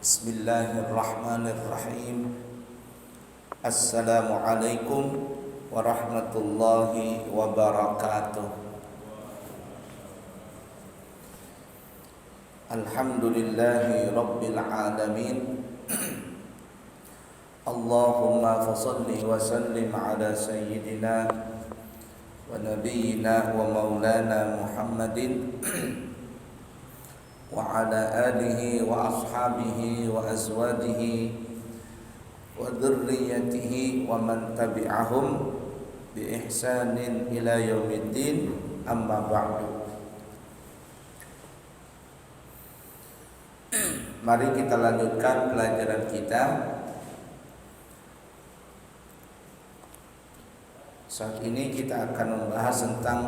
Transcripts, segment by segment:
Bismillahirrahmanirrahim. Assalamualaikum warahmatullahi wabarakatuh. Alhamdulillahi rabbil alamin. Allahumma fasalli wa sallim ala sayyidina wa nabiyyina wa maulana Muhammadin wa ala alihi wa ashabihi wa azwajihi wa dhurriyyatihi wa man tabi'ahum bi ihsanin ila yaumiddin, amma ba'du. Mari kita lanjutkan pelajaran kita. Saat ini kita akan membahas tentang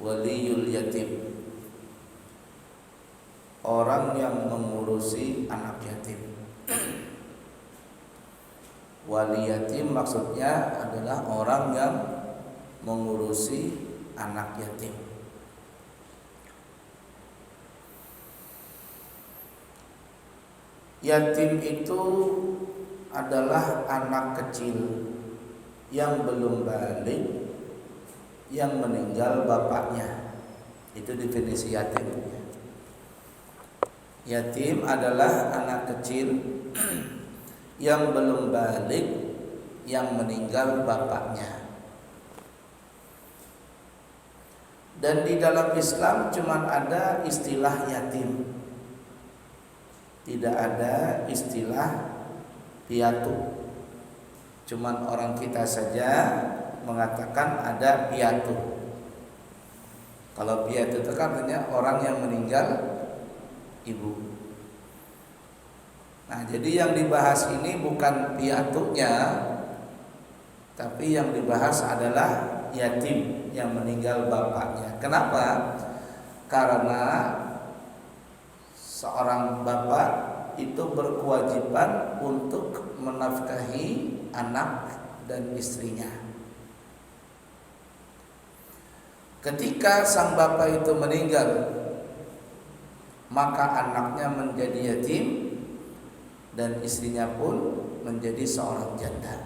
waliyul yatim, orang yang mengurusi anak yatim. Wali yatim maksudnya adalah orang yang mengurusi anak yatim. Yatim itu adalah anak kecil yang belum balik, yang meninggal bapaknya. Itu definisi yatim. Yatim adalah anak kecil yang belum balik, yang meninggal bapaknya. Dan di dalam Islam cuma ada istilah yatim, tidak ada istilah piatu. Cuman orang kita saja mengatakan ada piatu. Kalau piatu itu kan artinya orang yang meninggal ibu. Nah, jadi yang dibahas ini bukan piatunya, tapi yang dibahas adalah yatim yang meninggal bapaknya. Kenapa? Karena seorang bapak itu berkewajiban untuk menafkahi anak dan istrinya. Ketika sang bapak itu meninggal, maka anaknya menjadi yatim dan istrinya pun menjadi seorang janda.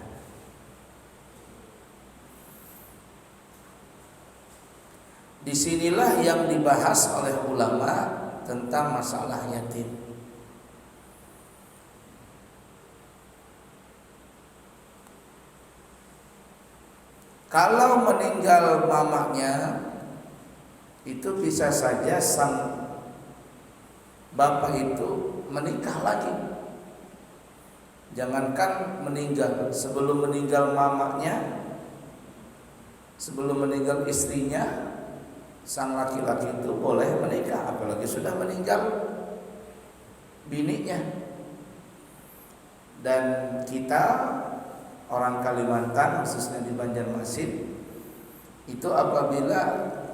Disinilah yang dibahas oleh ulama tentang masalah yatim. Kalau meninggal mamanya, itu bisa saja sang bapak itu menikah lagi. Jangankan meninggal, sebelum meninggal mamanya, sebelum meninggal istrinya, sang laki-laki itu boleh menikah, apalagi sudah meninggal bininya. Dan kita orang Kalimantan, khususnya di Banjarmasin, itu apabila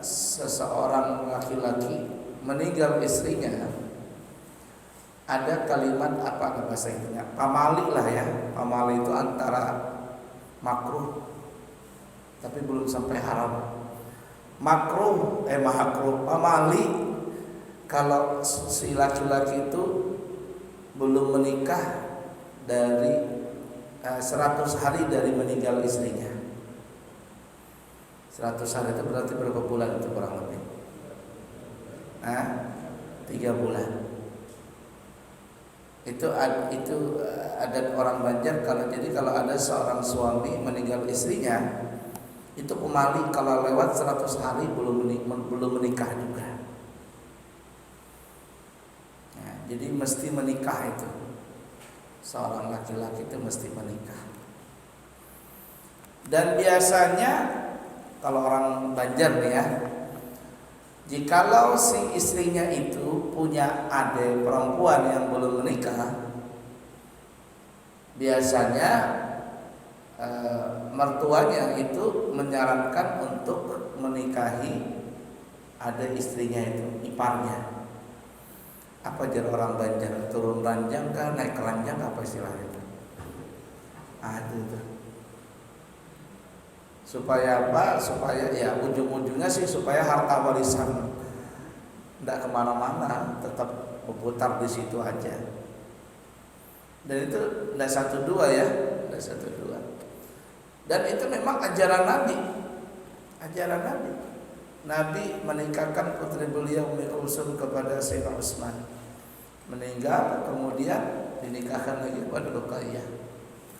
seseorang laki-laki meninggal istrinya, ada kalimat apa bahasa Indonesia? Pamali lah ya. Pamali itu antara makruh tapi belum sampai haram. Makruh, pamali kalau si laki-laki itu belum menikah dari 100 hari dari meninggal istrinya. 100 hari itu berarti berapa bulan itu kurang lebih? 3 bulan. Itu adat orang Banjar. Jadi kalau ada seorang suami meninggal istrinya, itu pemali kalau lewat 100 hari belum menikah juga. Ya, jadi mesti menikah itu. Seorang laki-laki itu mesti menikah. Dan biasanya kalau orang Banjar nih ya, jikalau si istrinya itu punya adik perempuan yang belum menikah, biasanya mertuanya itu menyarankan untuk menikahi adik istrinya itu, iparnya. Apa jar orang Banjar? Turun ranjang kan, naik ranjang, apa istilahnya itu? Itu. Supaya apa? Supaya ya ujung-ujungnya sih supaya harta warisan tidak kemana-mana, tetap berputar di situ aja. Dan itu tidak satu dua ya, tidak satu dua. Dan itu memang ajaran Nabi, ajaran Nabi. Nabi menikahkan putri beliau Ummi Kulsum kepada Sayyidina Utsman. Meninggal, kemudian dinikahkan lagi kepada Ruqayyah.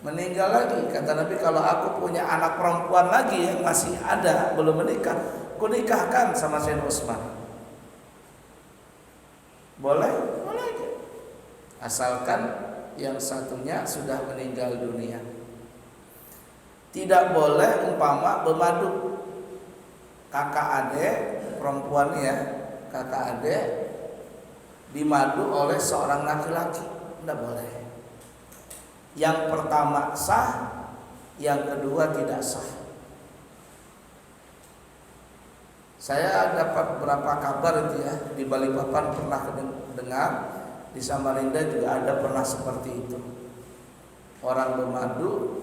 Meninggal lagi, kata Nabi, kalau aku punya anak perempuan lagi yang masih ada belum menikah, aku nikahkan sama Sayyidina Utsman. Boleh? Boleh aja. Asalkan yang satunya sudah meninggal dunia. Tidak boleh umpama bermadu kakak adik perempuan ya, kakak adik dimadu oleh seorang laki-laki, tidak boleh. Yang pertama sah, yang kedua tidak sah. Saya dapat berapa kabar itu ya, di Balikpapan pernah dengar, di Samarinda juga ada pernah seperti itu. Orang bermadu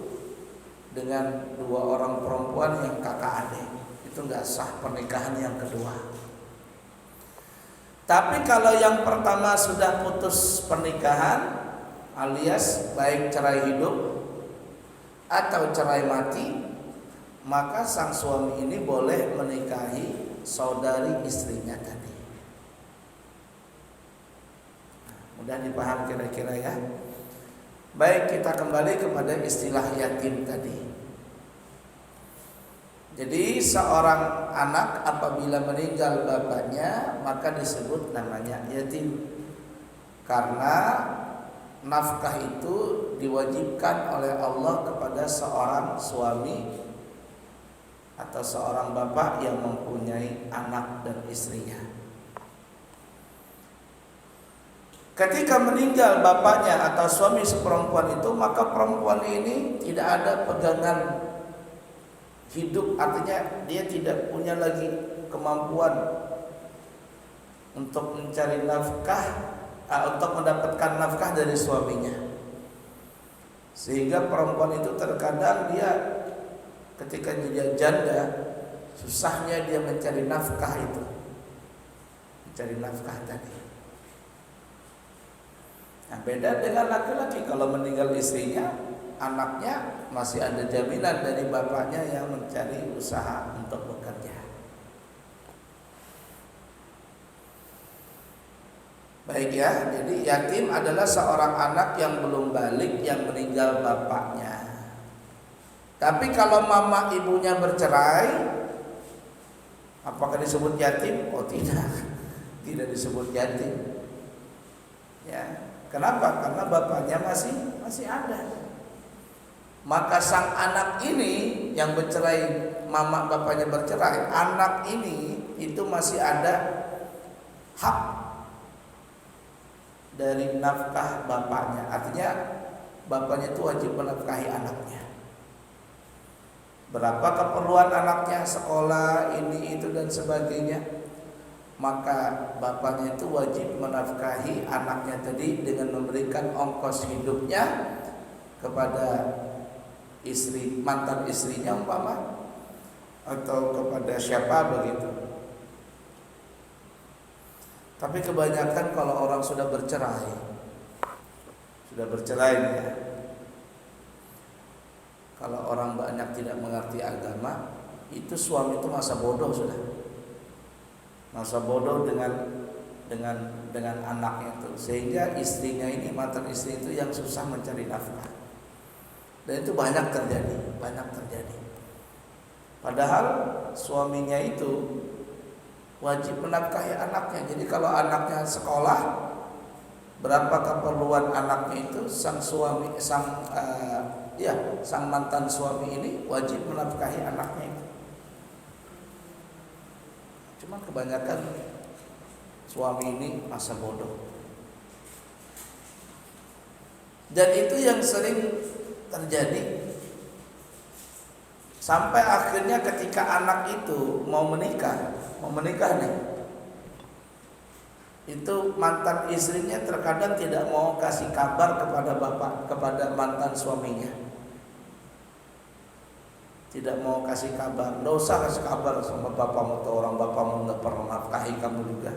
dengan dua orang perempuan yang kakak adik, itu nggak sah pernikahan yang kedua. Tapi kalau yang pertama sudah putus pernikahan, alias baik cerai hidup atau cerai mati, maka sang suami ini boleh menikahi saudari istrinya tadi. Mudah dipaham kira-kira ya. Baik, kita kembali kepada istilah yatim tadi. Jadi seorang anak apabila meninggal bapaknya, maka disebut namanya yatim. Karena nafkah itu diwajibkan oleh Allah kepada seorang suami atau seorang bapak yang mempunyai anak dan istrinya. Ketika meninggal bapaknya atau suami seperempuan itu, maka perempuan ini tidak ada pegangan hidup, artinya dia tidak punya lagi kemampuan untuk mencari nafkah, untuk mendapatkan nafkah dari suaminya. Sehingga perempuan itu terkadang dia ketika dia janda, susahnya dia mencari nafkah itu, mencari nafkah tadi. Nah, beda dengan laki-laki, kalau meninggal istrinya, anaknya masih ada jaminan dari bapaknya yang mencari usaha untuk bekerja. Baik ya, jadi yatim adalah seorang anak yang belum balik yang meninggal bapaknya. Tapi kalau mama ibunya bercerai, apakah disebut yatim? Oh tidak, tidak disebut yatim. Ya. Kenapa? Karena bapaknya masih ada. Maka sang anak ini yang bercerai, mama bapaknya bercerai, anak ini itu masih ada hak dari nafkah bapaknya. Artinya bapaknya itu wajib menafkahi anaknya. Berapa keperluan anaknya, sekolah, ini, itu dan sebagainya, maka bapaknya itu wajib menafkahi anaknya tadi dengan memberikan ongkos hidupnya kepada istri, mantan istrinya umpama, atau kepada siapa begitu. Tapi kebanyakan kalau orang sudah bercerai ya, kalau orang banyak tidak mengerti agama, itu suami itu masa bodoh sudah. Masa bodoh dengan anaknya itu, sehingga istrinya ini, mantan istri itu yang susah mencari nafkah. Dan itu banyak terjadi. Padahal suaminya itu wajib menafkahi anaknya. Jadi kalau anaknya sekolah, berapa keperluan anaknya itu sang mantan suami ini wajib menafkahi anaknya itu. Cuman kebanyakan suami ini masa bodoh. Dan itu yang sering terjadi. Sampai akhirnya ketika anak itu mau menikah nih, itu mantan istrinya terkadang tidak mau kasih kabar kepada mantan suaminya. Tidak mau kasih kabar, nggak usah kasih kabar sama bapakmu, atau orang bapakmu nggak pernah nafkahi kamu juga.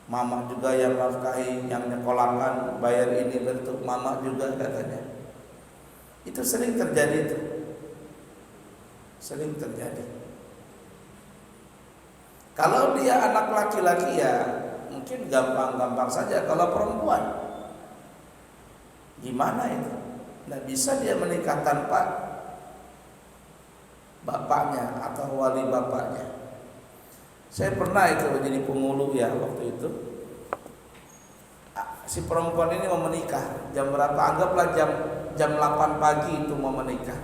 Mama juga yang nafkahi, yang nyekolakan, bayar ini bentuk mama juga katanya. Itu sering terjadi tuh. Sering terjadi. Kalau dia anak laki-laki ya mungkin gampang-gampang saja. Kalau perempuan gimana itu? Nggak bisa dia menikah tanpa bapaknya atau wali bapaknya. Saya pernah itu menjadi pemulung ya waktu itu. Si perempuan ini mau menikah jam berapa? Anggaplah jam 8 pagi itu mau menikah.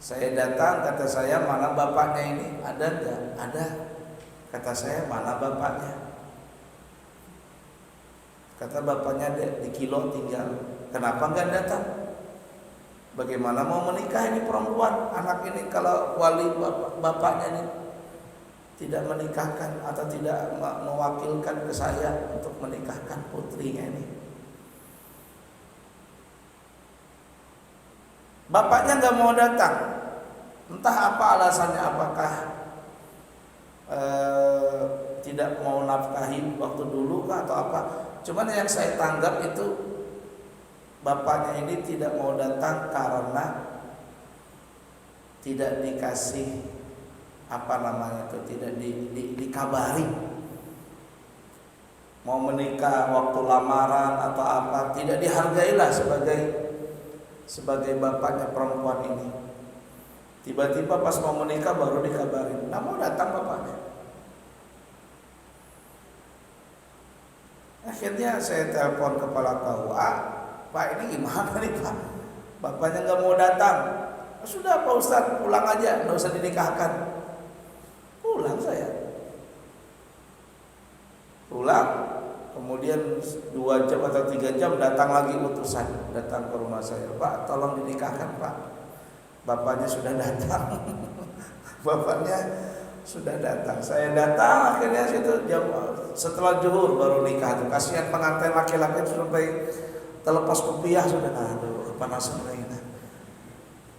Saya datang, kata saya, mana bapaknya ini? Ada enggak? Ada. Kata saya, mana bapaknya? Kata bapaknya di Kilo tinggal. Kenapa enggak datang? Bagaimana mau menikah ini perempuan? Anak ini kalau wali bapaknya ini tidak menikahkan atau tidak mewakilkan ke saya untuk menikahkan putrinya ini. Bapaknya nggak mau datang, entah apa alasannya, apakah tidak mau nafkahi waktu dulu kah atau apa. Cuman yang saya tanggap itu bapaknya ini tidak mau datang karena tidak dikasih tidak dikabari mau menikah waktu lamaran atau apa, tidak dihargailah sebagai bapaknya perempuan ini. Tiba-tiba pas mau menikah baru dikabarin, nggak mau datang bapaknya. Akhirnya saya telepon kepala KUA, Pak ini gimana nih Pak, bapaknya nggak mau datang. Sudah Pak Ustadz, pulang aja, nggak usah dinikahkan. Pulang saya, pulang, kemudian 2 jam atau 3 jam datang lagi utusan, datang ke rumah saya, Pak tolong dinikahkan Pak. Bapaknya sudah datang. Bapaknya sudah datang. Saya datang, akhirnya situ setelah zuhur baru nikah tuh. Kasihan pengantin laki-laki sampai terlepas kopiah sudah. Aduh, kepanasan lagi.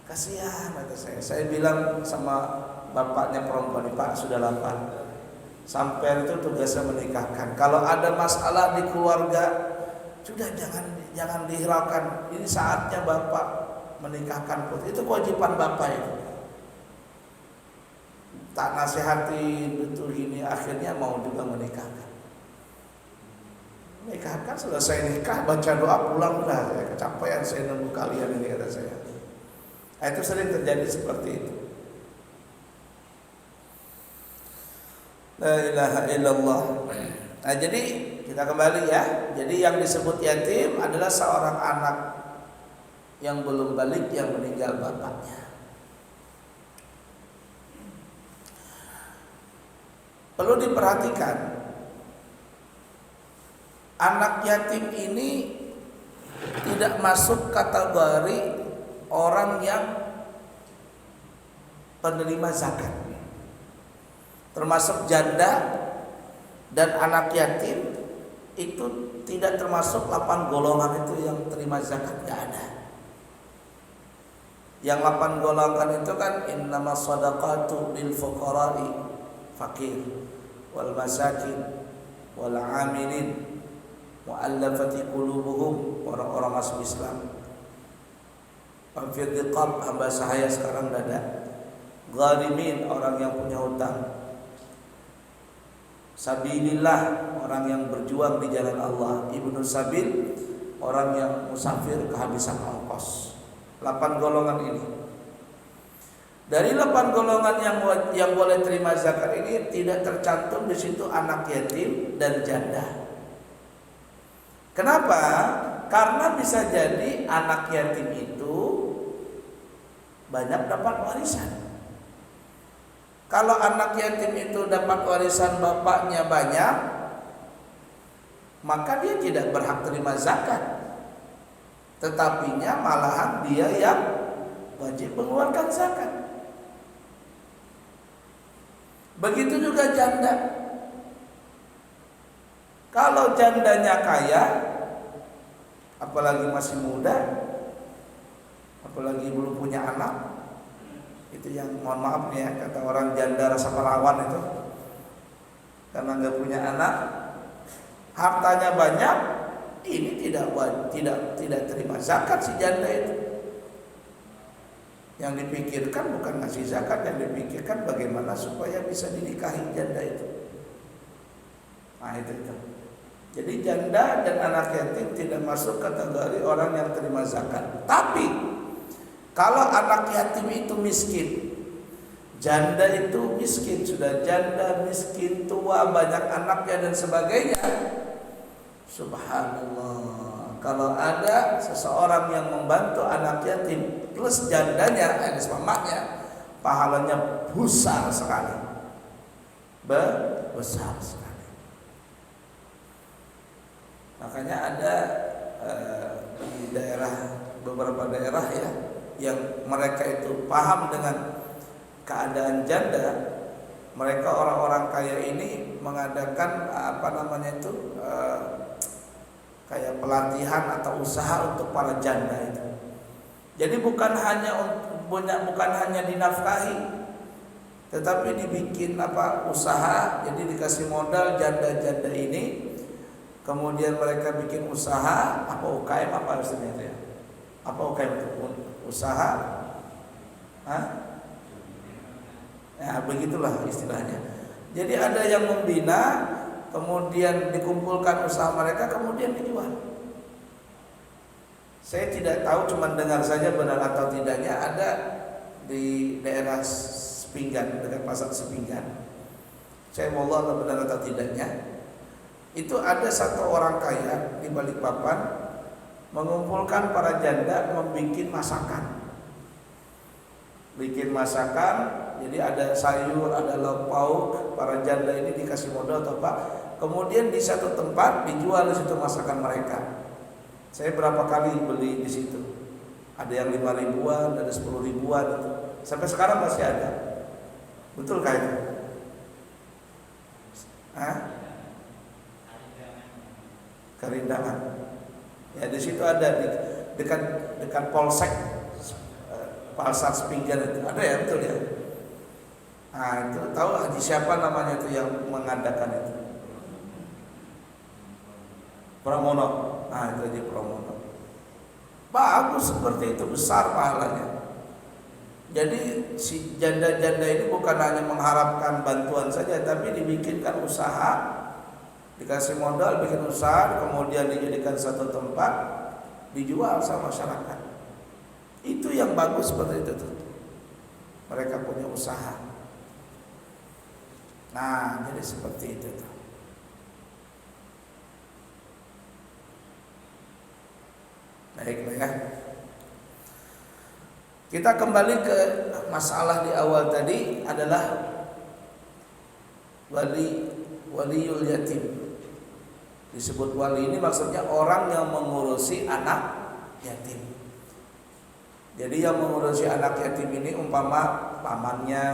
Kasihan kata saya. Saya bilang sama bapaknya perempuan, Pak sudah lapar. Sampai itu tugasnya menikahkan. Kalau ada masalah di keluarga, sudah jangan dihiraukan. Ini saatnya bapak menikahkan putri. Itu kewajiban bapak itu. Tak nasihati betul ini, akhirnya mau juga menikahkan. Menikahkan, selesai nikah baca doa pulang, udah saya kecapean, saya nunggu kalian ini kata saya. Nah, itu sering terjadi seperti itu. La ilaha illallah. Nah, jadi kita kembali ya. Jadi yang disebut yatim adalah seorang anak yang belum balik yang meninggal bapaknya. Perlu diperhatikan, anak yatim ini tidak masuk kategori orang yang penerima zakat. Termasuk janda dan anak yatim itu tidak termasuk 8 golongan itu yang terima zakat, tidak ada. Yang 8 golongan itu kan innamas shadaqatu lil fuqara'i, fakir, wal masakin, wal amilin, mu'allafati qulubuhum, orang-orang masuk Islam. Fafir riqab, hamba sahaya sekarang dada. Gharimin, orang yang punya hutang. Sabilillah, orang yang berjuang di jalan Allah. Ibnu sabil, orang yang musafir kehabisan ongkos. 8 golongan ini. Dari 8 golongan yang boleh terima zakat ini tidak tercantum di situ anak yatim dan janda. Kenapa? Karena bisa jadi anak yatim itu banyak dapat warisan. Kalau anak yatim itu dapat warisan bapaknya banyak, maka dia tidak berhak terima zakat. Tetapinya malahan dia yang wajib mengeluarkan zakat. Begitu juga janda. Kalau jandanya kaya, apalagi masih muda, apalagi belum punya anak, itu yang mohon maaf ya, kata orang janda rasa perawan itu. karena nggak punya anak, hartanya banyak, ini tidak terima zakat si janda itu. Yang dipikirkan bukan ngasih zakat, yang dipikirkan bagaimana supaya bisa dinikahi janda itu. Nah itu. Jadi janda dan anak yatim tidak masuk kategori orang yang terima zakat. Tapi kalau anak yatim itu miskin, janda itu miskin, sudah janda, miskin, tua, banyak anaknya dan sebagainya, subhanallah, kalau ada seseorang yang membantu anak yatim plus jandanya, alias mamanya, pahalanya besar sekali. Besar sekali. Makanya ada di beberapa daerah ya, yang mereka itu paham dengan keadaan janda, mereka orang-orang kaya ini mengadakan kayak pelatihan atau usaha untuk para janda itu. Jadi bukan hanya dinafkahi, tetapi dibikin usaha. Jadi dikasih modal janda-janda ini, kemudian mereka bikin usaha UKM istilahnya itu ya? UKM itu usaha? Ya begitulah istilahnya. Jadi ada yang membina, kemudian dikumpulkan usaha mereka, kemudian dijual. Saya tidak tahu, cuma dengar saja benar atau tidaknya. Ada di daerah Sepinggan, dekat pasar Sepinggan. Saya mau Allah benar atau tidaknya. Itu ada satu orang kaya di Balikpapan mengumpulkan para janda membuat masakan. Bikin masakan, jadi ada sayur, ada lauk pauk, para janda ini dikasih modal atau apa, kemudian di satu tempat dijual di situ masakan mereka. Saya berapa kali beli di situ, ada yang 5 ribuan, ada 10 ribuan, gitu. Sampai sekarang masih ada. Betul kah itu? Kerindangan. Ya di situ ada di dekat Polsek Pasar Sepinggan itu ada ya, betul ya. Nah itu tahu haji siapa namanya itu yang mengadakan itu? Pramono. Nah itu Haji Pramono. Bagus seperti itu, besar pahalanya. Jadi si janda-janda ini bukan hanya mengharapkan bantuan saja, tapi dibikinkan usaha, dikasih modal, bikin usaha, kemudian dijadikan satu tempat, dijual sama masyarakat. Itu yang bagus seperti itu tuh. Mereka punya usaha. Nah, jadi seperti itu tuh. Baiklah ya. Kita kembali ke masalah di awal tadi adalah waliul yatim. Disebut wali ini maksudnya orang yang mengurusi anak yatim. Jadi yang mengurusi anak yatim ini umpama pamannya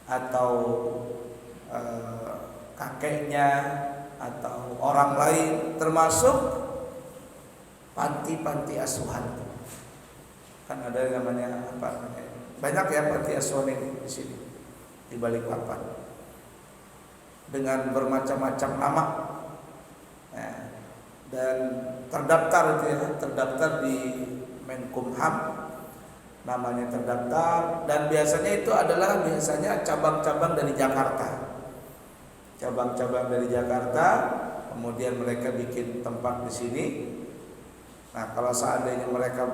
atau kakeknya atau orang lain, termasuk panti asuhan. Kan ada namanya banyak ya panti asuhan ini di sini di Balikpapan dengan bermacam-macam nama ya, dan terdaftar itu ya, terdaftar di Menkumham, namanya terdaftar, dan biasanya itu adalah cabang-cabang dari Jakarta. Cabang-cabang dari Jakarta, kemudian mereka bikin tempat di sini. Nah, kalau seandainya mereka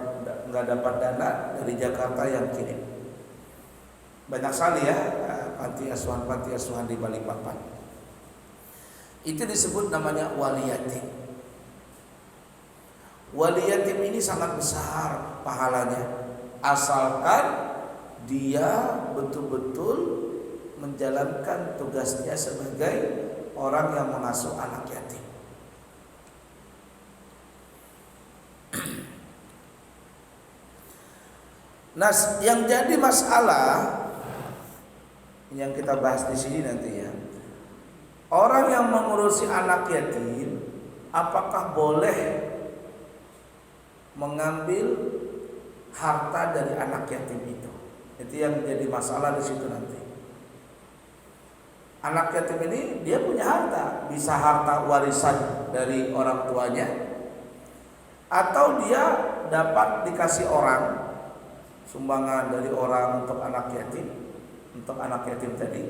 nggak dapat dana dari Jakarta yang kirim. Banyak sekali ya panti asuhan di Balikpapan. Itu disebut namanya wali yatim. Wali yatim ini sangat besar pahalanya, asalkan dia betul-betul menjalankan tugasnya sebagai orang yang mengasuh anak yatim. Nah, yang jadi masalah yang kita bahas di sini nanti ya, orang yang mengurusi anak yatim apakah boleh mengambil harta dari anak yatim itu? Itu yang jadi masalah di situ nanti. Anak yatim ini dia punya harta, bisa harta warisan dari orang tuanya, atau dia dapat dikasih orang, sumbangan dari orang untuk anak yatim tadi.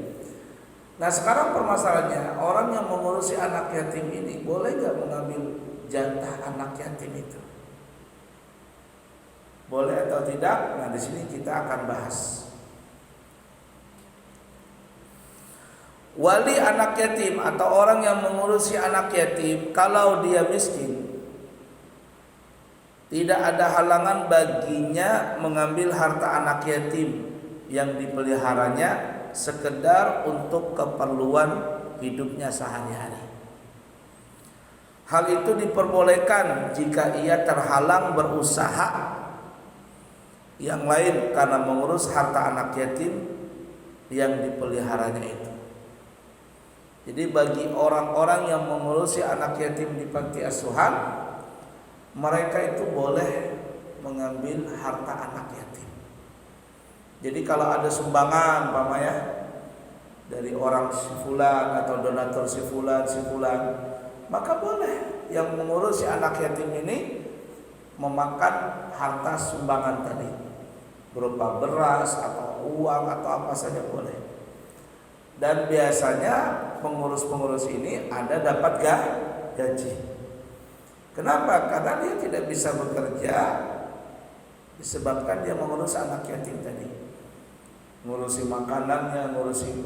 Nah sekarang permasalahannya, orang yang mengurusi anak yatim ini boleh gak mengambil jatah anak yatim itu? Boleh atau tidak? Nah di sini kita akan bahas. Wali anak yatim atau orang yang mengurusi anak yatim, kalau dia miskin, tidak ada halangan baginya mengambil harta anak yatim yang dipeliharanya sekedar untuk keperluan hidupnya sehari-hari. Hal itu diperbolehkan jika ia terhalang berusaha yang lain karena mengurus harta anak yatim yang dipeliharanya itu. Jadi bagi orang-orang yang mengurusi anak yatim di panti asuhan, mereka itu boleh mengambil harta anak yatim. Jadi kalau ada sumbangan ya, dari orang si fulan atau donatur si fulan, maka boleh yang mengurusi anak yatim ini memakan harta sumbangan tadi, berupa beras atau uang atau apa saja boleh. Dan biasanya pengurus-pengurus ini ada dapat gaji. Kenapa? Karena dia tidak bisa bekerja disebabkan dia mengurus anak yatim tadi, ngurusi makanannya, ngurusi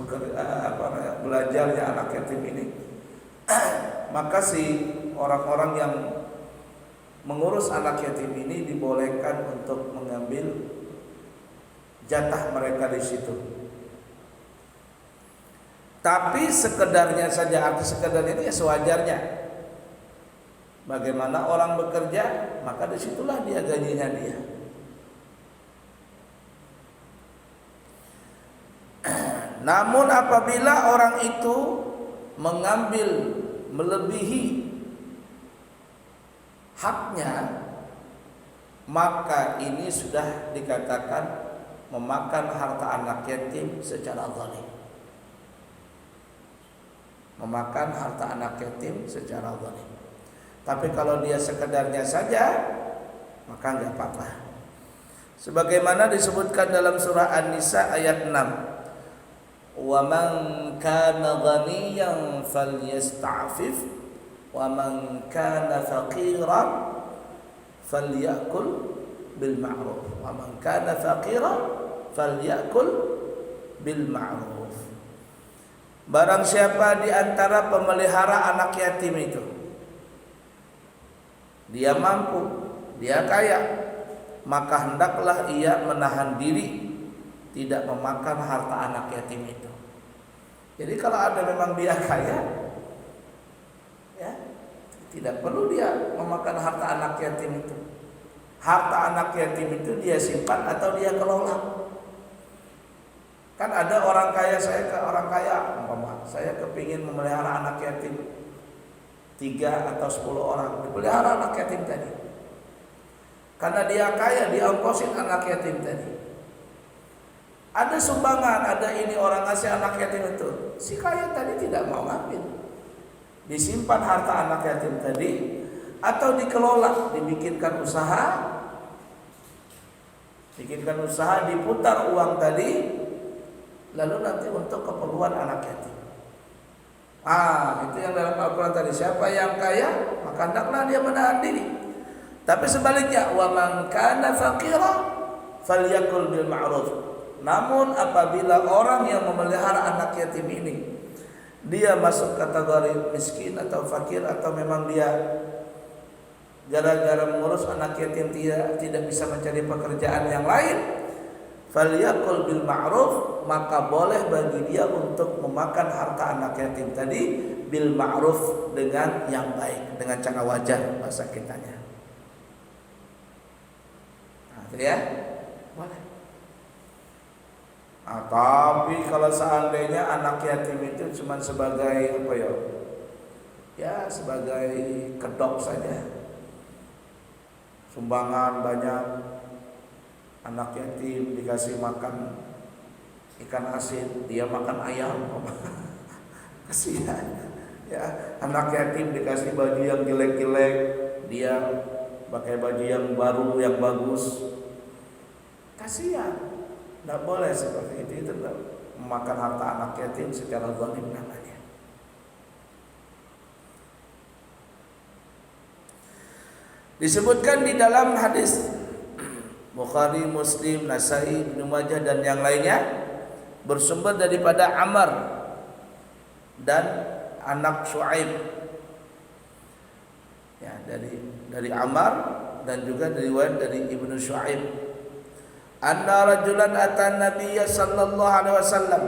belajarnya anak yatim ini. Maka si orang-orang yang mengurus anak yatim ini dibolehkan untuk mengambil jatah mereka di situ. Tapi sekedarnya saja, arti sekedarnya itu ya sewajarnya. Bagaimana orang bekerja, maka disitulah dia gajinya dia. Namun apabila orang itu mengambil melebihi haknya, maka ini sudah dikatakan memakan harta anak yatim secara zalim. Memakan harta anak yatim secara zalim. Tapi kalau dia sekedarnya saja, maka enggak apa-apa. Sebagaimana disebutkan dalam surah An-Nisa ayat 6. Wa man kana ghaniyan falyasta'fif wa man kana faqiran falyakul bil ma'ruf. Wa man kana faqiran falyakul bil ma'ruf. Barang siapa di antara pemelihara anak yatim itu, dia mampu, dia kaya, maka hendaklah ia menahan diri tidak memakan harta anak yatim itu. Jadi kalau ada memang dia kaya, ya, tidak perlu dia memakan harta anak yatim itu. Harta anak yatim itu dia simpan atau dia kelola. Kan ada orang kaya, saya kepingin memelihara anak yatim 3 atau 10 orang, dipelihara anak yatim tadi. Karena dia kaya, dia ongkosin anak yatim tadi. Ada sumbangan, ada ini orang ngasih anak yatim itu, si kaya tadi tidak mau ngambil. Disimpan harta anak yatim tadi, atau dikelola, dibikinkan usaha, diputar uang tadi, lalu nanti untuk keperluan anak yatim. Itu yang dalam Al-Quran tadi. Siapa yang kaya, maka hendaklah dia menahan diri. Tapi sebaliknya, wa man kana faqira falyakul bil ma'ruf. Namun apabila orang yang memelihara anak yatim ini dia masuk kategori miskin atau fakir, atau memang dia gara-gara mengurus anak yatim tidak bisa mencari pekerjaan yang lain, falyakul bil ma'ruf, maka boleh bagi dia untuk memakan harta anak yatim tadi bil ma'ruf, dengan yang baik, dengan cara wajar bahasa kitanya. Itu ya, boleh. Tapi kalau seandainya anak yatim itu cuma sebagai apa ya? Ya sebagai kedok saja. Sumbangan banyak, anak yatim dikasih makan ikan asin, dia makan ayam. Kasihan ya, anak yatim dikasih baju yang jelek-jelek, dia pakai baju yang baru yang bagus. Kasihan. Tidak boleh seperti itu memakan harta anak yatim secara zalim namanya. Disebutkan di dalam hadis Bukhari, Muslim, Nasai, Ibnu Majah dan yang lainnya, bersumber daripada Amr dan anak Shu'aib. Ya, dari Amr dan juga riwayat dari Ibnu Shu'aib. Anna rajulan atan Nabiyya sallallahu alaihi wasallam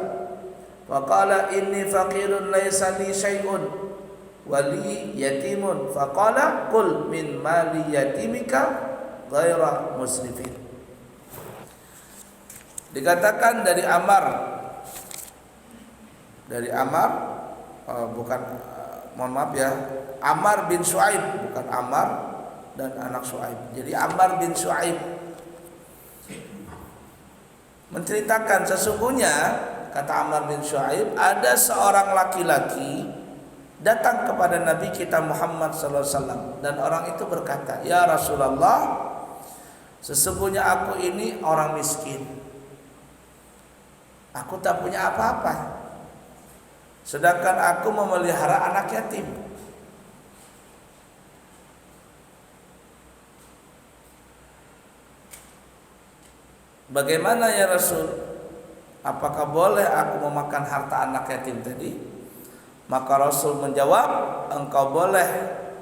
faqala inni faqirun laysa li syai'un wa li yatimun faqala qul min mali yatimika ghaira musrifin. Dikatakan dari Amr, mohon maaf ya, Ammar bin Shu'aib, bukan Ammar dan anak Shu'aib. Jadi Ammar bin Shu'aib menceritakan sesungguhnya, kata Ammar bin Shu'aib, ada seorang laki-laki datang kepada Nabi kita Muhammad sallallahu alaihi wasallam dan orang itu berkata, "Ya Rasulullah, sesungguhnya aku ini orang miskin. Aku tak punya apa-apa. Sedangkan aku memelihara anak yatim. Bagaimana ya Rasul? Apakah boleh aku memakan harta anak yatim tadi?" Maka Rasul menjawab, "Engkau boleh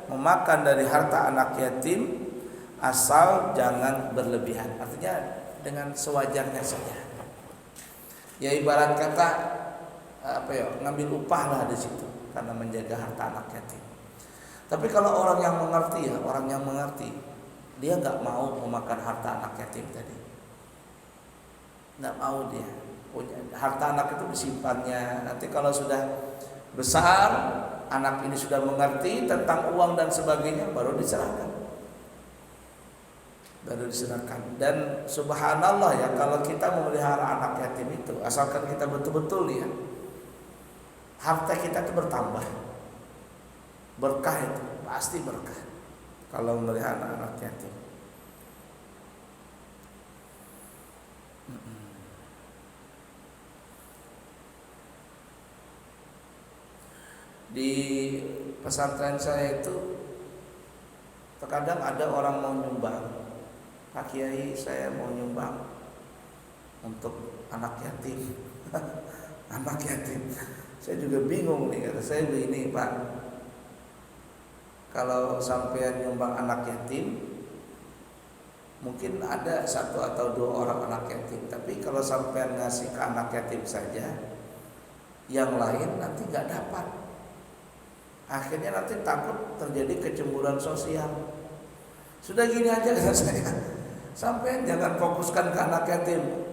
memakan dari harta anak yatim asal jangan berlebihan." Artinya dengan sewajarnya saja. Ya ibarat kata ngambil upah lah di situ karena menjaga harta anak yatim. Tapi kalau orang yang mengerti, dia nggak mau memakan harta anak yatim tadi. Nggak mau dia punya harta anak itu disimpannya. Nanti kalau sudah besar, anak ini sudah mengerti tentang uang dan sebagainya, baru diserahkan. Dan subhanallah ya, kalau kita memelihara anak yatim itu, asalkan kita betul-betul ya, harta kita itu bertambah. Berkah itu, pasti berkah kalau memelihara anak yatim. Di pesantren saya itu terkadang ada orang mau nyumbang, "Pak Kiai, saya mau nyumbang untuk anak yatim." Anak yatim. Saya juga bingung nih, kata saya begini, "Pak, kalau sampean nyumbang anak yatim, mungkin ada 1 atau 2 orang anak yatim. Tapi kalau sampean ngasih ke anak yatim saja, yang lain nanti nggak dapat. Akhirnya nanti takut terjadi kecemburuan sosial. Sudah gini aja," kata saya, "sampean jangan fokuskan ke anak yatim,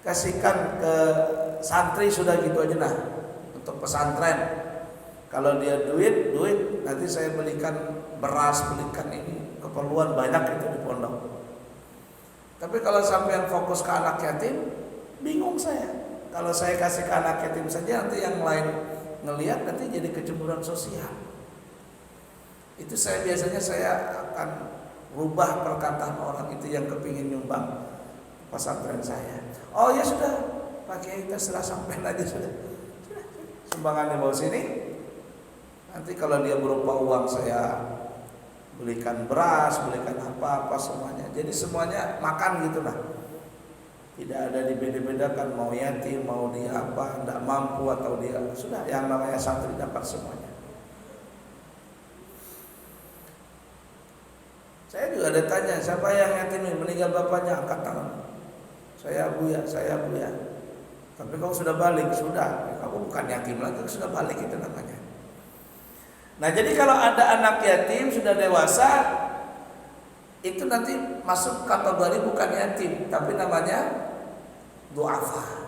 kasihkan ke santri, sudah gitu aja nah, untuk pesantren. Kalau dia duit, nanti saya belikan beras, belikan ini, keperluan banyak itu di pondok. Tapi kalau sampean fokus ke anak yatim, bingung saya. Kalau saya kasih ke anak yatim saja, nanti yang lain ngelihat, nanti jadi kecemburuan sosial." Itu biasanya saya akan rubah perkataan orang itu yang kepingin nyumbang pesantren saya. "Oh ya sudah, Pak Kiai, kita serah sampean aja sudah. Sumbangannya bawa sini. Nanti kalau dia berupa uang, saya belikan beras, belikan apa-apa semuanya. Jadi semuanya makan gitu lah. Tidak ada dibeda-bedakan mau yatim, mau dia apa, tidak mampu atau dia, sudah yang namanya santri dapat semuanya." Saya juga ada tanya, "Siapa yang yatim ini? Meninggal bapaknya, angkat tangan." Saya Buya. "Tapi kamu sudah balik?" "Sudah." "Kamu bukan yatim lagi, sudah balik itu namanya." Nah, jadi kalau ada anak yatim sudah dewasa, itu nanti masuk kategori bukan yatim, tapi namanya du'afa.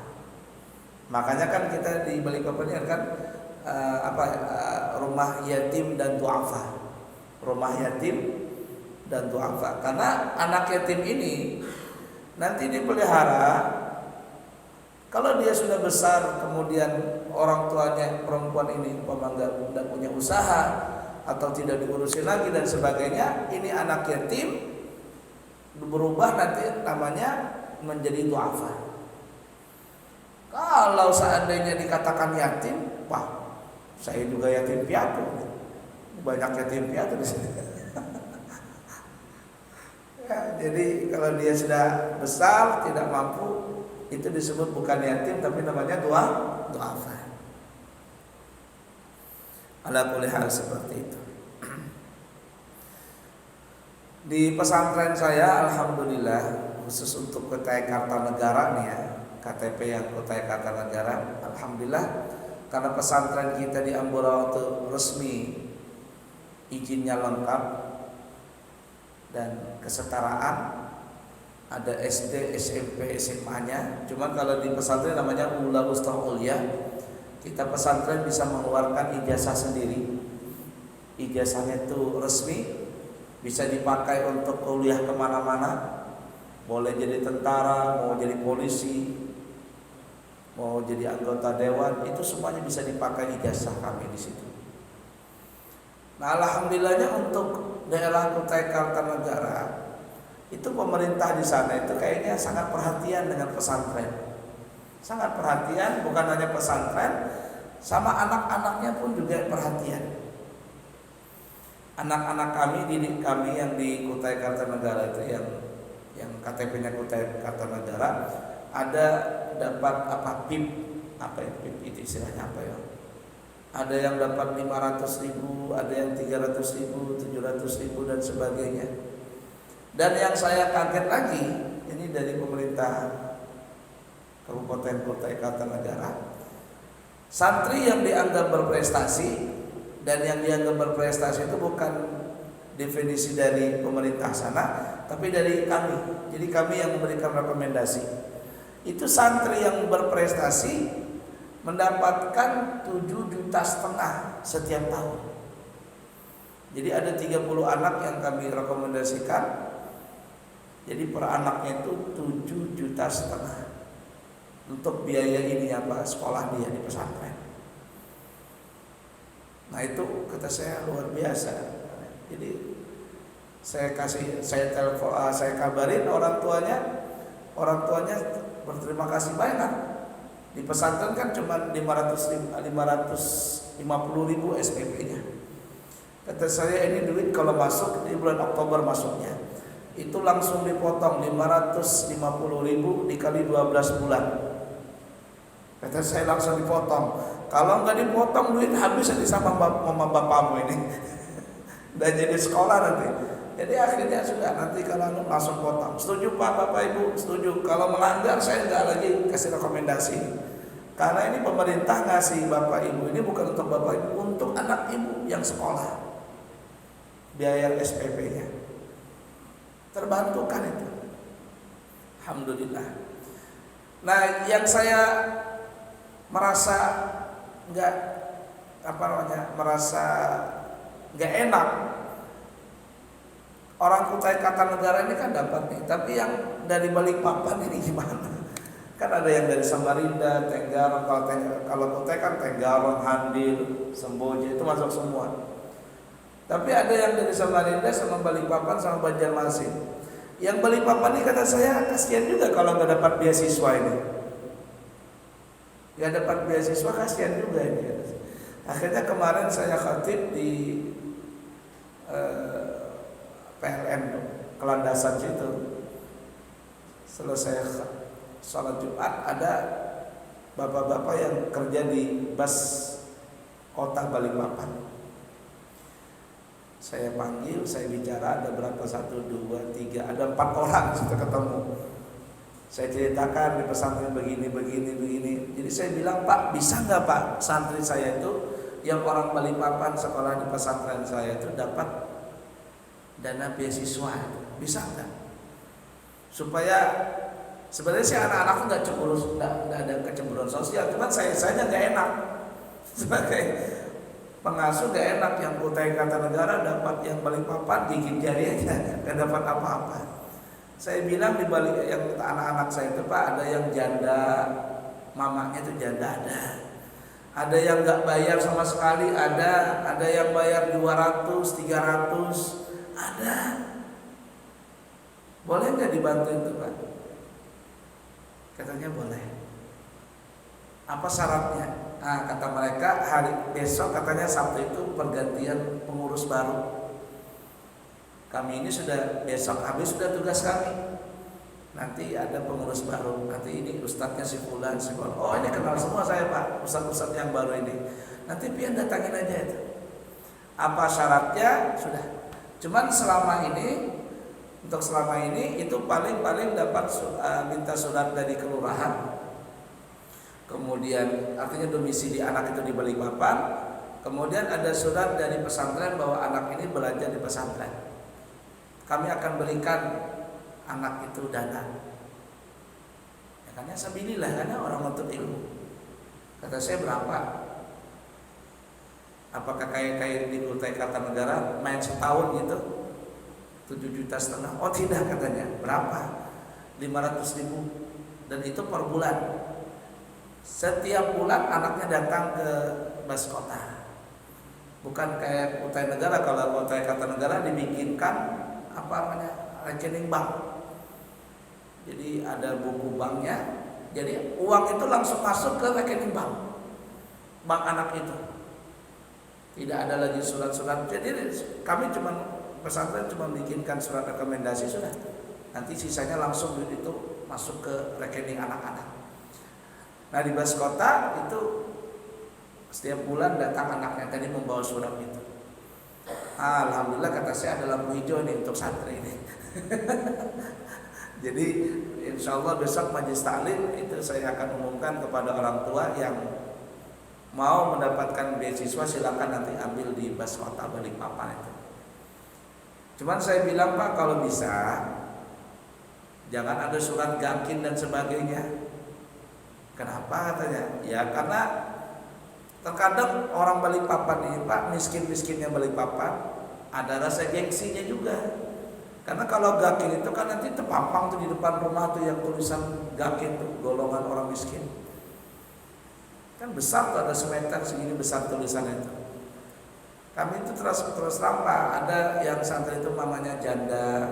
Makanya kan kita di balik papannya kan rumah yatim dan du'afa. Rumah yatim dan du'afa. Karena anak yatim ini nanti dipelihara, kalau dia sudah besar kemudian orang tuanya perempuan ini tidak punya usaha atau tidak diurusin lagi dan sebagainya, ini anak yatim berubah nanti namanya menjadi duafa. Kalau seandainya dikatakan yatim, wah, saya juga yatim piatu. Banyak yatim piatu di sini. Ya, jadi kalau dia sudah besar tidak mampu, itu disebut bukan yatim tapi namanya duafa. Ala kulli hal seperti itu. Di pesantren saya alhamdulillah khusus untuk Kutai Kartanegara nih ya, KTP yang Kutai Kartanegara, alhamdulillah karena pesantren kita di Ambarawa itu resmi, izinnya lengkap dan kesetaraan, ada SD, SMP, SMA-nya. Cuma kalau di pesantren namanya Ula Ustaz Ulia, kita pesantren bisa mengeluarkan ijazah sendiri. Ijazahnya itu resmi, bisa dipakai untuk kuliah kemana-mana, boleh jadi tentara, mau jadi polisi, mau jadi anggota dewan, itu semuanya bisa dipakai ijazah kami di situ. Nah, alhamdulillahnya untuk daerah Kutai Kartanegara itu pemerintah di sana itu kayaknya sangat perhatian dengan pesantren, sangat perhatian, bukan hanya pesantren, sama anak-anaknya pun juga perhatian. Anak-anak kami, didik kami yang di Kutai Kartanegara itu yang KTP-nya Kutai Kartanegara ada dapat PIP, PIP itu istilahnya apa ya? Ada yang dapat 500.000, ada yang 300.000, 700.000 dan sebagainya. Dan yang saya kaget lagi, ini dari pemerintah Kabupaten Kutai Kartanegara, santri yang dianggap berprestasi. Dan yang dianggap berprestasi itu bukan definisi dari pemerintah sana, tapi dari kami. Jadi kami yang memberikan rekomendasi. Itu santri yang berprestasi mendapatkan 7,5 juta setiap tahun. Jadi ada 30 anak yang kami rekomendasikan. Jadi per anaknya itu 7,5 juta untuk biaya ini sekolah dia di pesantren. Nah itu kata saya luar biasa. Jadi saya kabarin orang tuanya berterima kasih banyak. Di pesantren kan cuma 550.000 SPP-nya. Kata saya ini duit kalau masuk di bulan Oktober masuknya, itu langsung dipotong 550.000 dikali 12 bulan. Kata saya langsung dipotong. Kalau nggak dipotong duit habis nanti sama mama bapakmu ini. Dan jadi sekolah nanti. Jadi akhirnya sudah nanti kalau langsung potong. Setuju Pak, Bapak Ibu? Setuju. Kalau melanggar saya nggak lagi kasih rekomendasi. Karena ini pemerintah ngasih Bapak Ibu ini bukan untuk Bapak Ibu, untuk anak Ibu yang sekolah. Biaya SPP-nya. Terbantukan itu. Alhamdulillah. Nah, yang saya merasa merasa nggak enak, orang Kutai Kartanegara ini kan dapat nih, tapi yang dari Balikpapan ini gimana? Kan ada yang dari Samarinda, Tenggarong, kalau Kutai kan Tenggarong, Handil, Semboja itu masuk semua. Tapi ada yang dari Samarinda sama Balikpapan sama Banjarmasin. Yang Balikpapan ini kata saya kasihan juga kalau nggak dapat beasiswa ini. Nggak dapat beasiswa kasihan juga ini. Akhirnya kemarin saya khatib di PLN Kelandasan situ. Selesai sholat Jumat ada bapak-bapak yang kerja di bus kota Balikpapan. Saya panggil, saya bicara, ada berapa? 1, 2, 3, ada 4 orang kita ketemu. Saya ceritakan di pesantren begini. Jadi saya bilang, Pak, bisa nggak Pak santri saya itu yang orang Balikpapan sekolah di pesantren saya itu dapat dana beasiswa, bisa nggak? Supaya sebenarnya si anak-anak nggak cemburu, nggak ada kecemburuan sosial, cuman saya nggak enak sebagai pengasuh, nggak enak yang Kutai Kartanegara dapat yang Balikpapan gigit jari aja, nggak dapat apa-apa. Saya bilang di balik yang anak-anak saya itu Pak, ada yang janda, mamanya itu janda ada. Ada yang nggak bayar sama sekali, ada yang bayar 200, 300, ada. Boleh nggak dibantu itu, Pak? Katanya boleh. Apa syaratnya? Nah, kata mereka hari besok katanya Sabtu itu pergantian pengurus baru. Kami ini sudah besok habis sudah tugas kami. Nanti ada pengurus baru. Nanti ini ustadznya si fulan, si fulan. Oh, ini kenal semua saya, Pak. Ustadz-ustadz yang baru ini. Nanti pian datangin aja itu. Apa syaratnya? Sudah. Cuman selama ini itu paling dapat minta surat dari kelurahan. Kemudian artinya domisili anak itu di Balikpapan. Kemudian ada surat dari pesantren bahwa anak ini belajar di pesantren. Kami akan berikan anak itu dana. Ya kan, sabilillah, karena orang untuk ilmu. Kata saya berapa? Apakah kayak di Kutai Kartanegara main setahun gitu 7,5 juta? Oh tidak, katanya. Berapa? 500.000. Dan itu per bulan. Setiap bulan anaknya datang ke Bas Kota. Bukan kayak Kutai Negara. Kalau Kutai Kartanegara dibikinkan apa namanya, rekening bank. Jadi ada buku banknya. Jadi uang itu langsung masuk ke rekening bank anak itu. Tidak ada lagi surat-surat. Jadi kami pesantren cuma bikinkan surat rekomendasi, sudah. Nanti sisanya langsung duit itu masuk ke rekening anak-anak. Nah di Bas Kota itu setiap bulan datang anaknya tadi membawa surat itu. Alhamdulillah, kata saya ada lampu hijau nih untuk santri ini. Jadi insya Allah besok majelis taklim itu saya akan umumkan kepada orang tua yang mau mendapatkan beasiswa, silakan nanti ambil di Bas Kota Balikpapan itu. Cuman saya bilang, Pak, kalau bisa jangan ada surat gakin dan sebagainya. Kenapa, katanya? Ya karena terkadang orang Balikpapan ini, Pak, miskin-miskinnya Balikpapan ada rasa gengsinya juga. Karena kalau gakin itu kan nanti terpampang tuh di depan rumah tuh yang tulisan gakin tuh, golongan orang miskin. Kan besar tuh, ada semeter segini besar tulisannya itu. Kami itu terus terang, Pak, ada yang santri itu mamanya janda.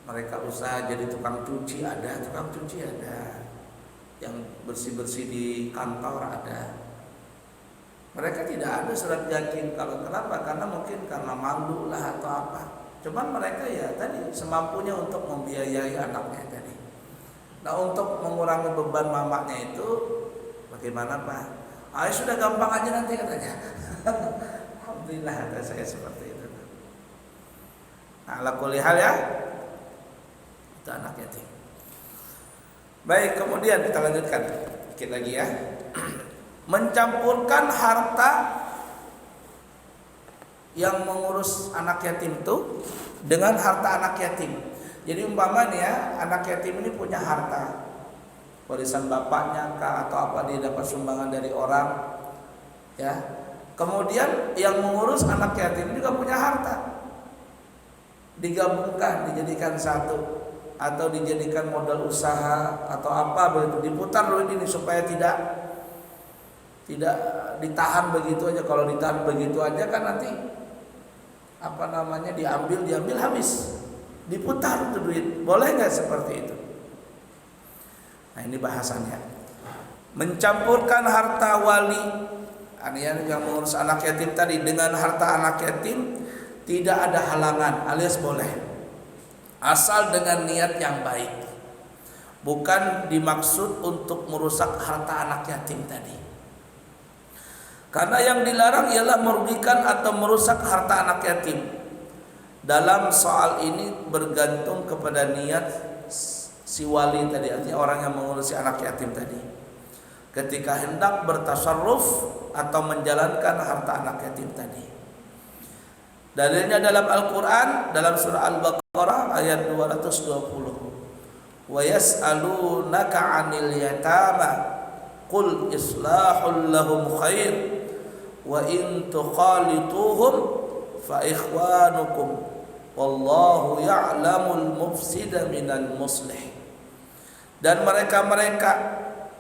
Mereka usaha jadi tukang cuci ada. Yang bersih-bersih di kantor ada. Mereka tidak ada surat yakin. Kalau kenapa? Karena mungkin karena malu lah atau apa. Cuman mereka ya tadi semampunya untuk membiayai anaknya tadi. Nah untuk mengurangi beban mamanya itu bagaimana, Pak? Sudah gampang aja nanti, katanya. Alhamdulillah, kata saya seperti itu. Nah, ala kulli hal ya, itu anak yatim. Baik, kemudian kita lanjutkan dikit lagi ya. Mencampurkan harta yang mengurus anak yatim itu dengan harta anak yatim. Jadi umpamanya ya, anak yatim ini punya harta, warisan bapaknya kah atau apa, dia dapat sumbangan dari orang, ya. Kemudian yang mengurus anak yatim juga punya harta, digabungkan, dijadikan satu, atau dijadikan modal usaha atau apa begitu, diputar dulu ini supaya tidak ditahan begitu aja. Kalau ditahan begitu aja kan nanti apa namanya diambil habis, diputar itu duit. Boleh nggak seperti itu? Nah ini bahasannya. Mencampurkan harta wali, yang mengurus anak yatim tadi dengan harta anak yatim tidak ada halangan, alias boleh, asal dengan niat yang baik. Bukan dimaksud untuk merusak harta anak yatim tadi. Karena yang dilarang ialah merugikan atau merusak harta anak yatim. Dalam soal ini bergantung kepada niat si wali tadi, artinya orang yang mengurusi anak yatim tadi, ketika hendak bertasarruf atau menjalankan harta anak yatim tadi. Dalilnya dalam Al-Quran, dalam surah Al-Baqarah ayat 220. Wa yas'alunaka 'anil yatama qul islahul lahum khair wa in tuqalituhum fa ikhwanukum wallahu ya'lamul mufsida minal muslih. Dan mereka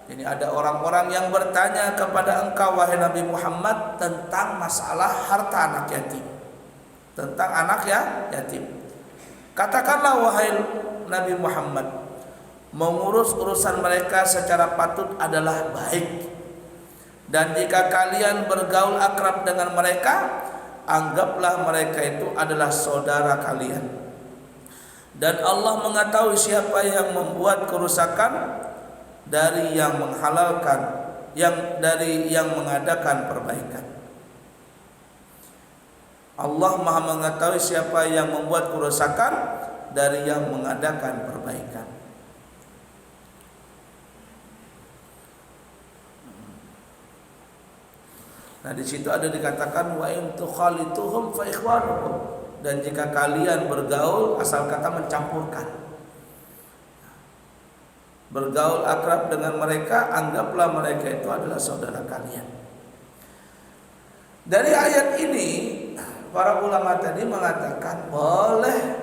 Ini ada orang-orang yang bertanya kepada engkau wahai Nabi Muhammad tentang masalah harta anak yatim. Tentang anak yatim. Katakanlah wahai Nabi Muhammad, mengurus urusan mereka secara patut adalah baik. Dan jika kalian bergaul akrab dengan mereka, anggaplah mereka itu adalah saudara kalian. Dan Allah mengetahui siapa yang membuat kerusakan dari yang menghalalkan, dari yang mengadakan perbaikan. Allah Maha mengetahui siapa yang membuat kerusakan dari yang mengadakan perbaikan. Nah, di situ ada dikatakan wa in tukhalituhum fa ikhwanukum, dan jika kalian bergaul, asal kata mencampurkan, bergaul akrab dengan mereka, anggaplah mereka itu adalah saudara kalian. Dari ayat ini para ulama tadi mengatakan boleh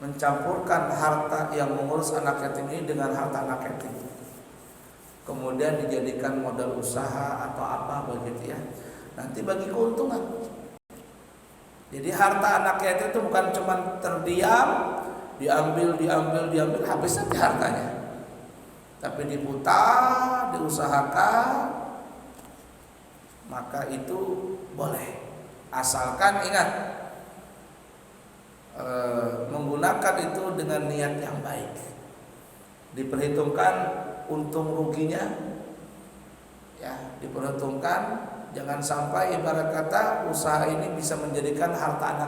mencampurkan harta yang mengurus anak yatim ini dengan harta anak yatim, kemudian dijadikan modal usaha atau apa begitu ya, nanti bagi keuntungan. Jadi harta anak yatim itu bukan cuma terdiam, diambil habis nanti hartanya, tapi diputar, diusahakan, maka itu boleh, asalkan ingat menggunakan itu dengan niat yang baik, diperhitungkan untung ruginya, ya diperhitungkan, jangan sampai ibarat kata usaha ini bisa menjadikan harta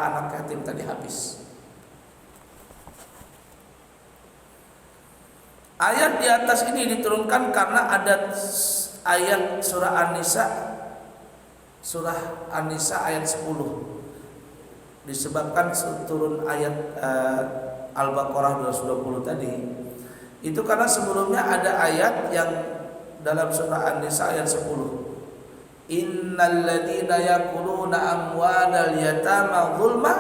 anak yatim tadi habis. Ayat di atas ini diturunkan karena ada ayat surah An-Nisa ayat 10. Disebabkan turun ayat Al-Baqarah 220 tadi. Itu karena sebelumnya ada ayat yang dalam surah An-Nisa ayat 10. Innal ladzina yakuluna amwalal yatama zulma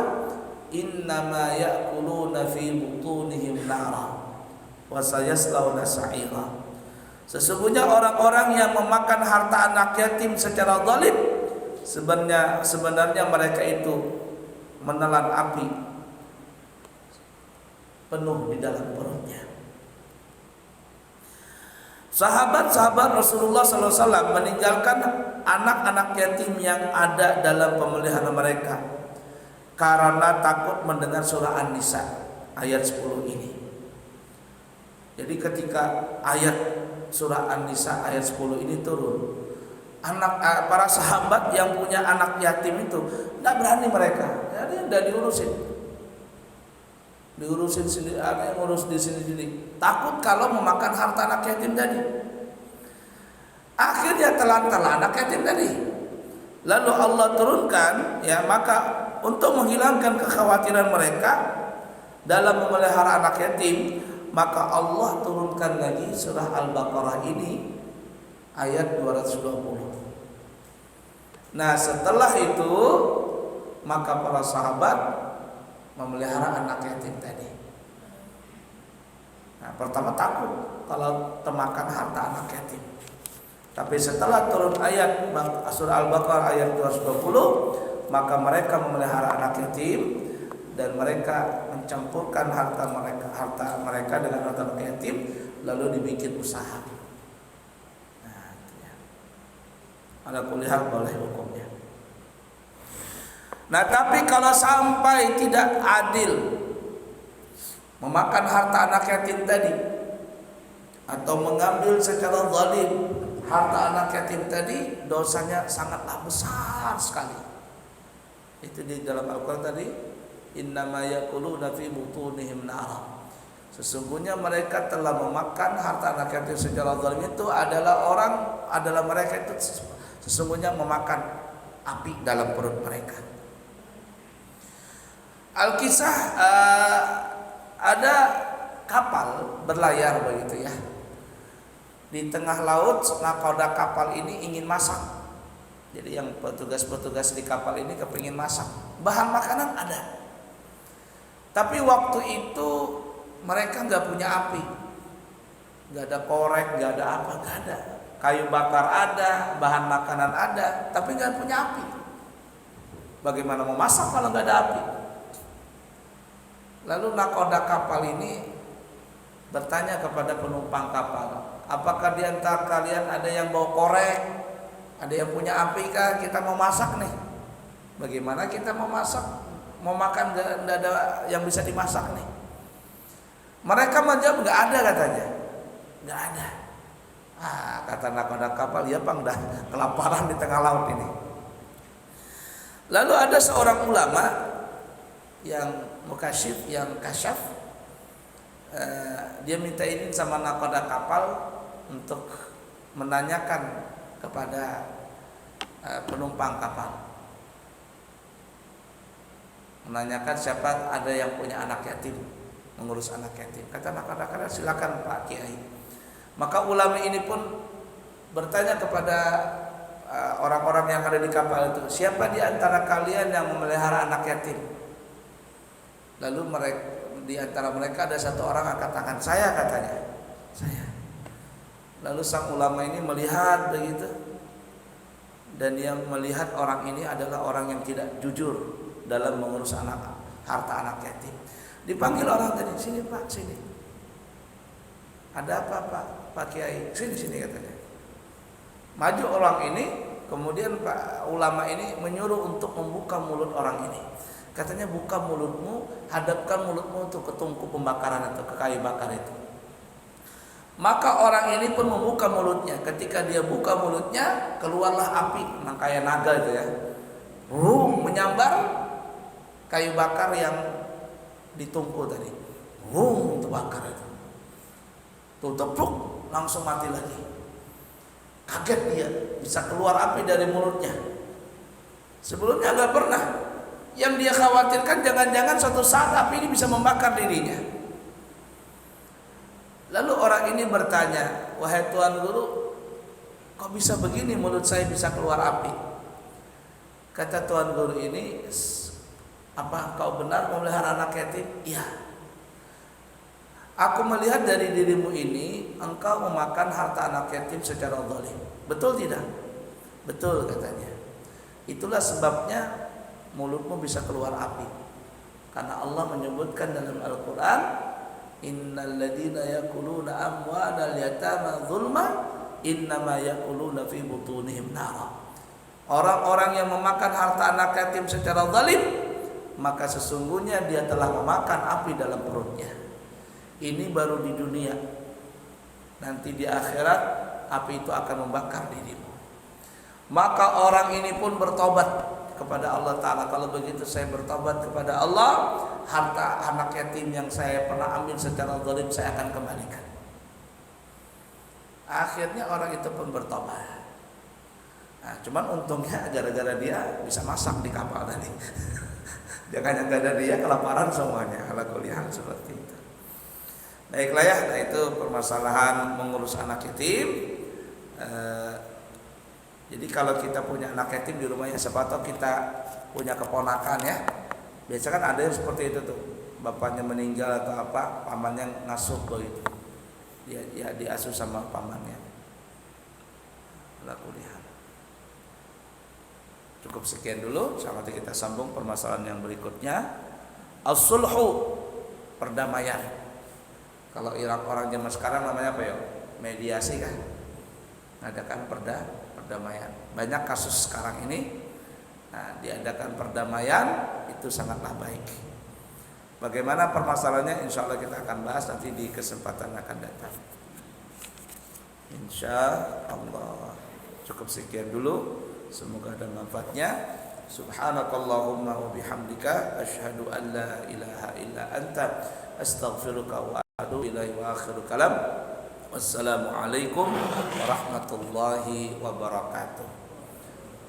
innama yakuluna fi butunihim nara wa sayaslawna sa'ira. Sesungguhnya orang-orang yang memakan harta anak yatim secara zalim, sebenarnya mereka itu menelan api penuh di dalam perutnya. Sahabat-sahabat Rasulullah SAW meninggalkan anak-anak yatim yang ada dalam pemeliharaan mereka karena takut mendengar surah An-Nisa ayat 10 ini. Jadi ketika ayat surah An-Nisa ayat 10 ini turun, para sahabat yang punya anak yatim itu tidak berani mereka, jadi tidak diurusin sendiri, ada yang ngurus di sini, takut kalau memakan harta anak yatim tadi. Akhirnya telan anak yatim tadi. Lalu Allah turunkan, ya, maka untuk menghilangkan kekhawatiran mereka dalam memelihara anak yatim, maka Allah turunkan lagi surah Al-Baqarah ini ayat 220. Nah, setelah itu maka para sahabat memelihara anak yatim tadi. Nah, pertama takut kalau termakan harta anak yatim. Tapi setelah turun ayat surah Al-Baqarah ayat 220, maka mereka memelihara anak yatim dan mereka mencampurkan harta mereka dengan harta anak yatim, lalu dibikin usaha. Ala kulli hal boleh hukumnya. Nah, tapi kalau sampai tidak adil memakan harta anak yatim tadi atau mengambil secara zalim harta anak yatim tadi, dosanya sangatlah besar sekali. Itu di dalam Al-Qur'an tadi, innama yakuluna fi butunihim nar. Sesungguhnya mereka telah memakan harta anak yatim secara zalim, itu adalah mereka itu sesungguhnya memakan api dalam perut mereka. Al-Kisah ada kapal berlayar begitu ya. Di tengah laut, nakoda kapal ini ingin masak. Jadi yang petugas-petugas di kapal ini kepingin masak. Bahan makanan ada. Tapi waktu itu mereka nggak punya api. nggak ada korek, nggak ada apa, nggak ada. Kayu bakar ada, bahan makanan ada, tapi nggak punya api. Bagaimana mau masak kalau nggak ada api? Lalu nakoda kapal ini bertanya kepada penumpang kapal, apakah di antara kalian ada yang bawa korek, ada yang punya api kah? Kita mau masak nih. Bagaimana kita mau masak? Mau makan nggak ada yang bisa dimasak nih. Mereka menjawab nggak ada katanya, nggak ada. Kata nakoda kapal, ya bang, dah kelaparan di tengah laut ini. Lalu ada seorang ulama yang mukasyif, yang kasyaf, dia minta izin sama nakoda kapal untuk menanyakan kepada penumpang kapal, menanyakan siapa ada yang punya anak yatim, mengurus anak yatim. Kata nakoda kapal, silakan Pak Kiai. Maka ulama ini pun bertanya kepada orang-orang yang ada di kapal itu, siapa di antara kalian yang memelihara anak yatim? Lalu di antara mereka ada satu orang angkat tangan, saya katanya, saya. Lalu sang ulama ini melihat begitu, dan yang melihat orang ini adalah orang yang tidak jujur dalam mengurus harta anak yatim. Dipanggil orang tadi, sini Pak, sini. Ada apa Pak Kiai? Sini katanya. Maju orang ini, kemudian Pak ulama ini menyuruh untuk membuka mulut orang ini. Katanya, buka mulutmu, hadapkan mulutmu untuk ke tungku pembakaran atau ke kayu bakar itu. Maka orang ini pun membuka mulutnya. Ketika dia buka mulutnya, keluarlah api, nah kayak naga itu ya. Menyambar kayu bakar yang ditungku tadi. Terbakar itu. Tuh tepuk, langsung mati lagi. Kaget dia, bisa keluar api dari mulutnya. Sebelumnya nggak pernah. Yang dia khawatirkan jangan-jangan suatu saat api ini bisa membakar dirinya. Lalu orang ini bertanya, wahai Tuan Guru, kok bisa begini mulut saya bisa keluar api? Kata Tuan Guru ini, apa kau benar memelihara anak yatim? Iya. Aku melihat dari dirimu ini, engkau memakan harta anak yatim secara zalim. Betul tidak? Betul katanya. Itulah sebabnya mulutmu bisa keluar api. Karena Allah menyebutkan dalam Al-Quran, innal ladzina yakuluna amwalal yatama zulma innama yakuluna fi butunihim nara. Orang-orang yang memakan harta anak yatim secara zalim, maka sesungguhnya dia telah memakan api dalam perutnya. Ini baru di dunia. Nanti di akhirat api itu akan membakar dirimu. Maka orang ini pun bertobat kepada Allah Ta'ala. Kalau begitu saya bertobat kepada Allah, harta anak yatim yang saya pernah ambil secara zalim saya akan kembalikan. Akhirnya orang itu pun bertobat. Nah, cuman untungnya gara-gara dia bisa masak di kapal tadi. Jangan yang gak ada dia kelaparan semuanya. Ala kuliah seperti itu. Baiklah ya, nah itu permasalahan mengurus anak yatim. Jadi kalau kita punya anak yatim di rumahnya, siapa tahu kita punya keponakan ya. Biasa kan ada yang seperti itu tuh, bapaknya meninggal atau apa, pamannya ngasuh begitu. Dia diasuh sama pamannya. Lakulihat. Cukup sekian dulu, nanti kita sambung permasalahan yang berikutnya. As-sulhu, perdamaian. Kalau orang zaman sekarang namanya apa ya? Mediasi kan. Adakan perdamaian. Banyak kasus sekarang ini, diadakan perdamaian itu sangatlah baik. Bagaimana permasalahannya? Insya Allah kita akan bahas nanti di kesempatan akan datang. Insya Allah. Cukup sekian dulu. Semoga ada manfaatnya. Subhanakallahumma wa bihamdika asyhadu an la ilaha illa anta astaghfiruka wa atubu ilaihi wa akhiru kalam. Wassalamualaikum warahmatullahi wabarakatuh.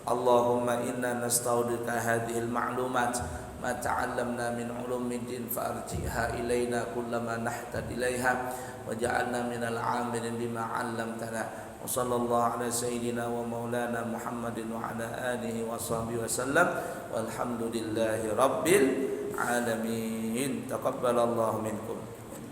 Allahumma inna nastaudika hadhil ma'lumat ma ta'allamna min ulumin din farji'ha ilayna kullama nahtad ilayha waja'alna minal 'amilin bima 'allamtana. Wa sallallahu ala sayyidina wa maulana Muhammadin wa ala alihi wa sahbihi wa sallam walhamdulillahi rabbil alamin. Taqabbalallahu minkum.